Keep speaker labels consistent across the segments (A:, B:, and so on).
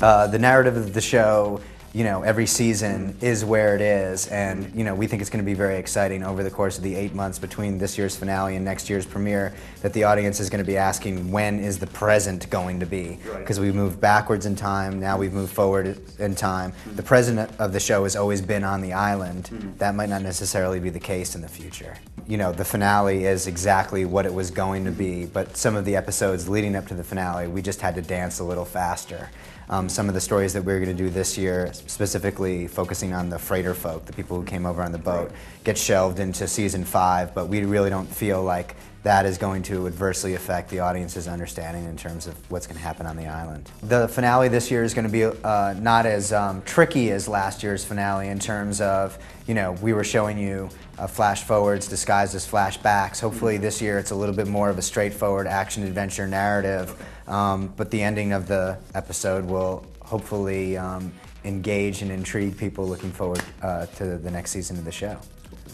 A: The narrative of the show, every season is where it is, and we think it's going to be very exciting over the course of the 8 months between this year's finale and next year's premiere, that the audience is going to be asking, when is the present going to be? Because we moved backwards in time, now we've moved forward in time. The present of the show has always been on the island. That might not necessarily be the case in the future. The finale is exactly what it was going to be, but some of the episodes leading up to the finale, we just had to dance a little faster. Some of the stories that we're going to do this year, specifically focusing on the freighter folk, the people who came over on the boat, get shelved into season 5, but we really don't feel like that is going to adversely affect the audience's understanding in terms of what's going to happen on the island. The finale this year is going to be not as tricky as last year's finale in terms of, we were showing you flash forwards disguised as flashbacks. Hopefully this year it's a little bit more of a straightforward action-adventure narrative, but the ending of the episode will hopefully engage and intrigue people looking forward to the next season of the show.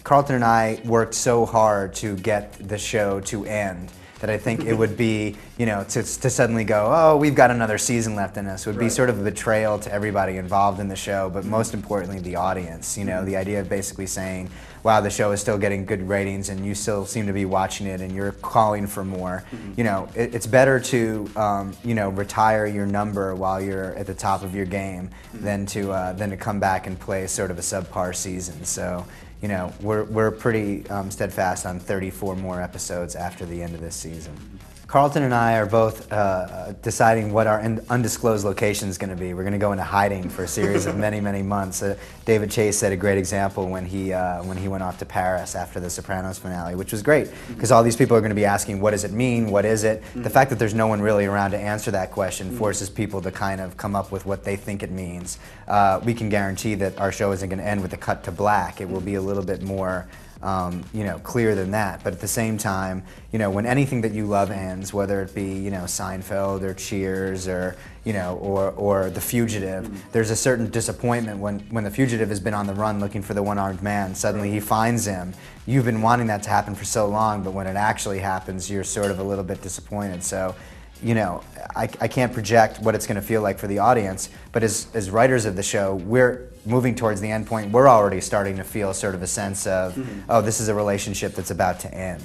A: Carlton and I worked so hard to get the show to end that I think it would be, to suddenly go, oh, we've got another season left in us, would be sort of a betrayal to everybody involved in the show, but most importantly, the audience. The idea of basically saying, wow, the show is still getting good ratings and you still seem to be watching it and you're calling for more. It's better to, retire your number while you're at the top of your game than to come back and play sort of a subpar season. So, we're pretty steadfast on 34 more episodes after the end of this season. Carlton and I are both deciding what our undisclosed location is going to be. We're going to go into hiding for a series of many, many months. David Chase set a great example when he went off to Paris after the Sopranos finale, which was great because all these people are going to be asking, what does it mean? What is it? The fact that there's no one really around to answer that question forces people to kind of come up with what they think it means. We can guarantee that our show isn't going to end with a cut to black. It will be a little bit more clear than that. But at the same time, when anything that you love ends, whether it be, Seinfeld or Cheers or, or The Fugitive, there's a certain disappointment when The Fugitive has been on the run looking for the one-armed man. Suddenly he finds him. You've been wanting that to happen for so long, but when it actually happens, you're sort of a little bit disappointed. So, I can't project what it's going to feel like for the audience, but as writers of the show, we're moving towards the end point. We're already starting to feel sort of a sense of, oh, this is a relationship that's about to end.